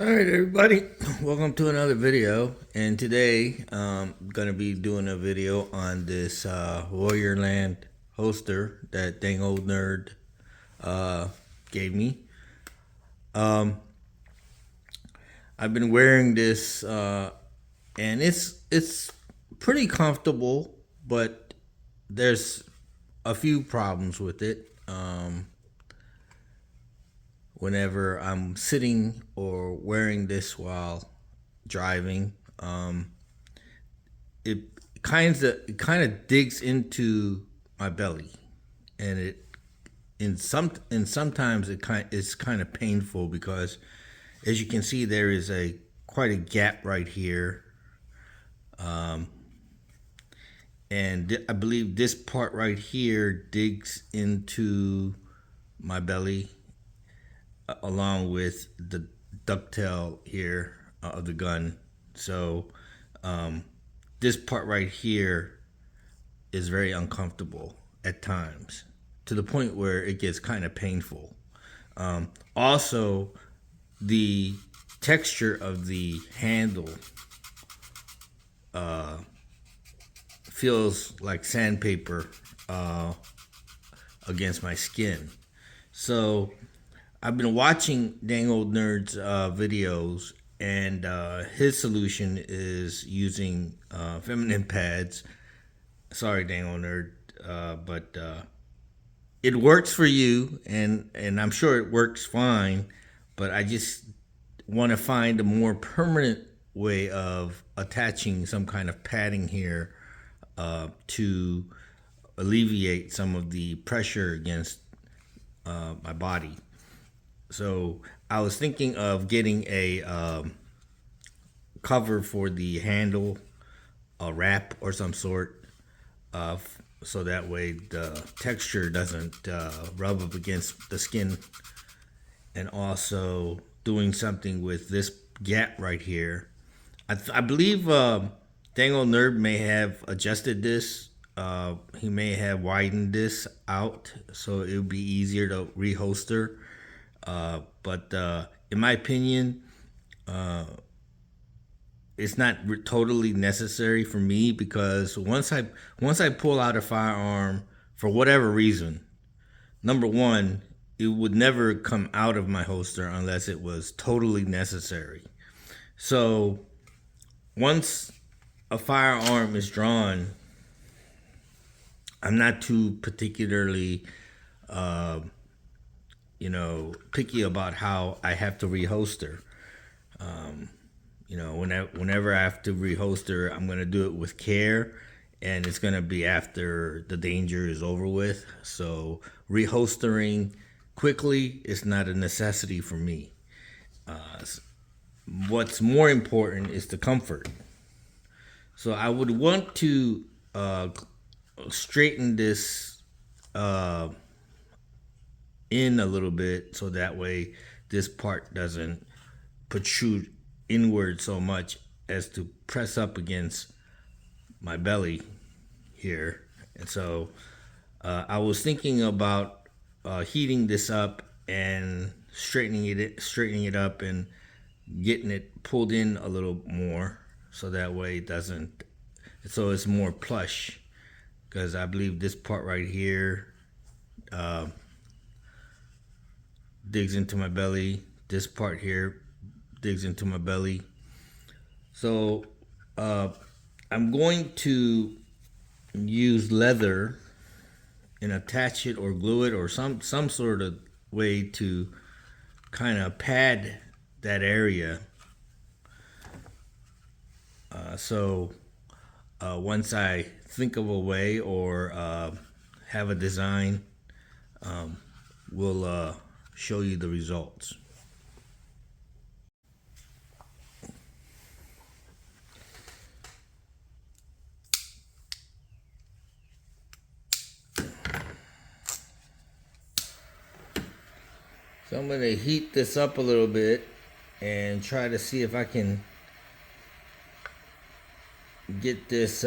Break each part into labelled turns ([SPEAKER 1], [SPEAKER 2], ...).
[SPEAKER 1] All right, everybody, welcome to another video. And today, I'm gonna be doing a video on this Warriorland holster that dang old nerd gave me. I've been wearing this, and it's pretty comfortable, but there's a few problems with it. Whenever I'm sitting or wearing this while driving, it kind of digs into my belly, and sometimes it's kind of painful because, as you can see, there is quite a gap right here, and I believe this part right here digs into my belly along with the ducktail here of the gun. So this part right here is very uncomfortable at times, to the point where it gets kind of painful. Also, the texture of the handle feels like sandpaper against my skin. So I've been watching Dang Old Nerd's videos, and his solution is using feminine pads. Sorry, Dang Old Nerd, but it works for you, and I'm sure it works fine. But I just want to find a more permanent way of attaching some kind of padding here to alleviate some of the pressure against my body. So I was thinking of getting a cover for the handle, a wrap or some sort, so that way the texture doesn't rub up against the skin. And also doing something with this gap right here. I believe Dang Old Nerd may have adjusted this. He may have widened this out so it would be easier to reholster. But in my opinion, it's not totally necessary for me, because once I pull out a firearm for whatever reason, number one, it would never come out of my holster unless it was totally necessary. So once a firearm is drawn, I'm not too particularly picky about how I have to reholster. Whenever I have to reholster, I'm gonna do it with care, and it's gonna be after the danger is over with. So reholstering quickly is not a necessity for me. What's more important is the comfort. So I would want to straighten this in a little bit, so that way this part doesn't protrude inward so much as to press up against my belly here. And so I was thinking about heating this up and straightening it up and getting it pulled in a little more, so that way it doesn't, so it's more plush, because I believe this part right here digs into my belly. This part here digs into my belly. So I'm going to use leather and attach it or glue it or some sort of way to kind of pad that area. So once I think of a way or have a design, we'll show you the results. So I'm going to heat this up a little bit and try to see if I can get this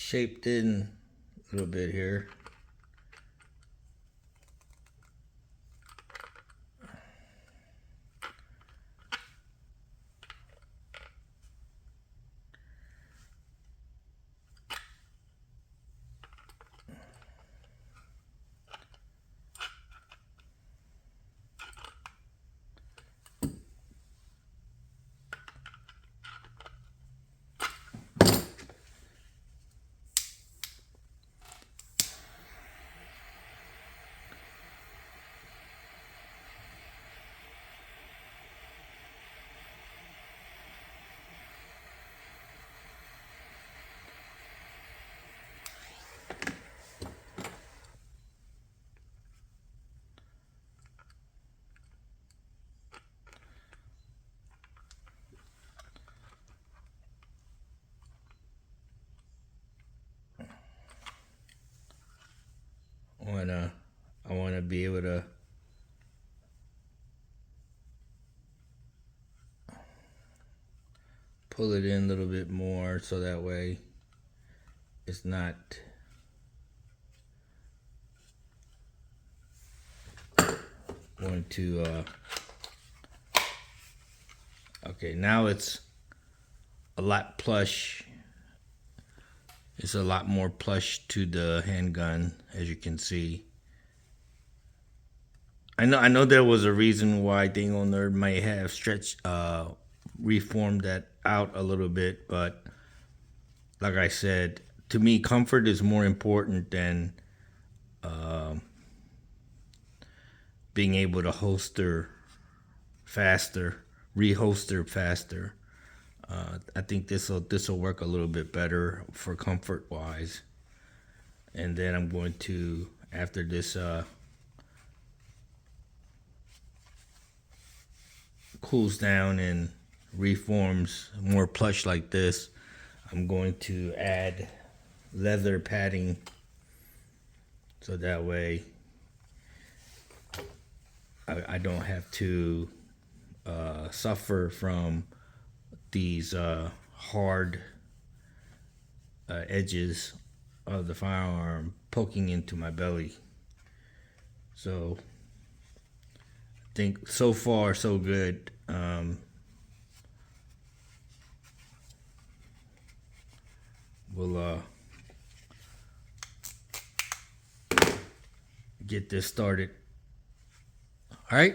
[SPEAKER 1] shaped in a little bit here. I wanna be able to pull it in a little bit more so that way it's not going to okay, now it's a lot plush. It's a lot more plush to the handgun, as you can see. I know there was a reason why Dingo Nerd might have reformed that out a little bit, but like I said, to me, comfort is more important than being able to holster faster, reholster faster. I think this will work a little bit better for comfort wise. And then I'm going to, after this cools down and reforms more plush like this, I'm going to add leather padding so that way I don't have to suffer from these hard edges of the firearm poking into my belly. So I think so far so good. We'll get this started. All right.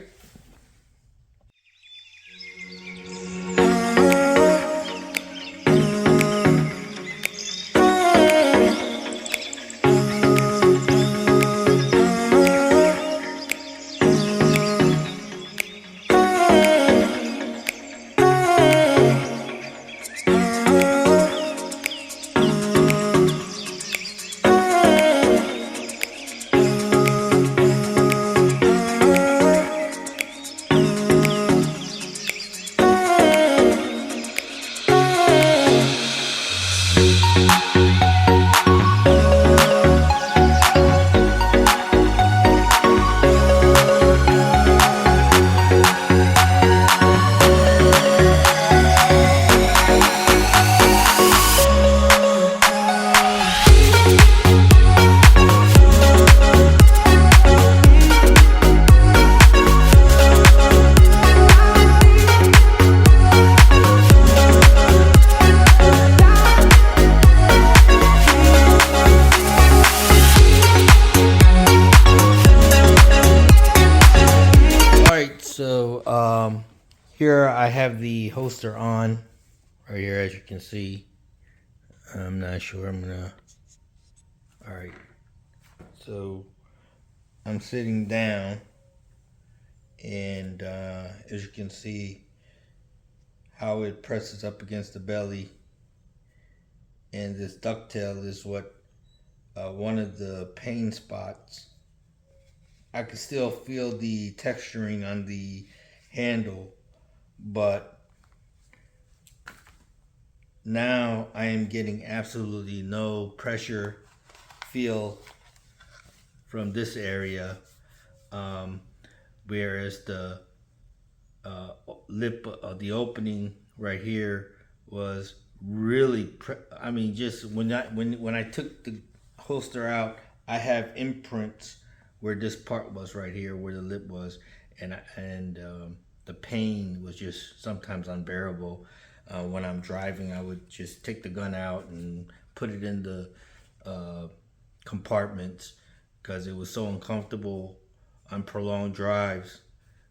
[SPEAKER 1] Here I have the holster on right here, as you can see. I'm not sure I'm gonna. All right, so I'm sitting down, and as you can see, how it presses up against the belly, and this ducktail is what one of the pain spots. I can still feel the texturing on the handle, but now I am getting absolutely no pressure feel from this area, whereas the lip, the opening right here was really, I mean, just when I took the holster out, I have imprints where this part was right here, where the lip was, and the pain was just sometimes unbearable. When I'm driving, I would just take the gun out and put it in the compartments because it was so uncomfortable on prolonged drives.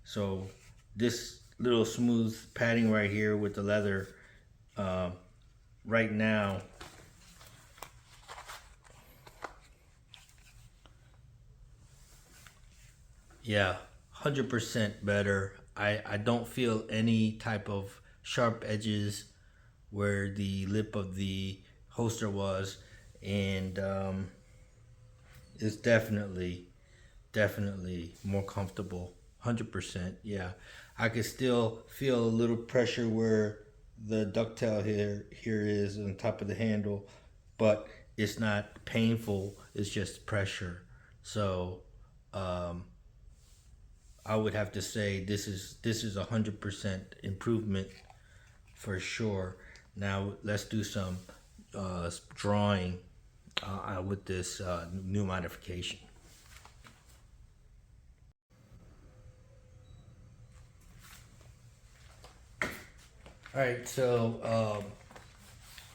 [SPEAKER 1] So this little smooth padding right here with the leather, right now, yeah, 100% better. I don't feel any type of sharp edges where the lip of the holster was, and it's definitely more comfortable. 100%, yeah. I can still feel a little pressure where the ducktail here is on top of the handle, but it's not painful. It's just pressure. So I would have to say this is 100% improvement for sure. Now let's do some drawing with this new modification. All right, so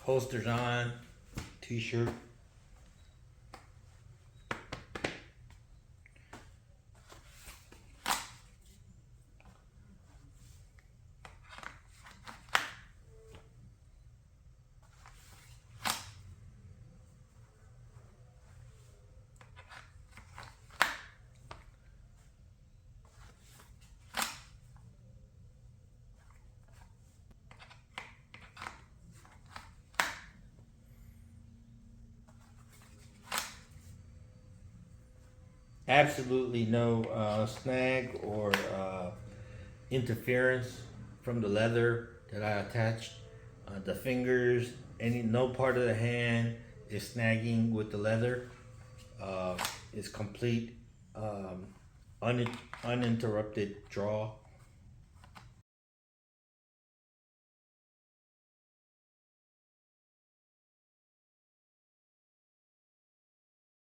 [SPEAKER 1] holsters on, t-shirt. Absolutely no snag or interference from the leather that I attached. The fingers, no part of the hand is snagging with the leather. It's complete uninterrupted draw.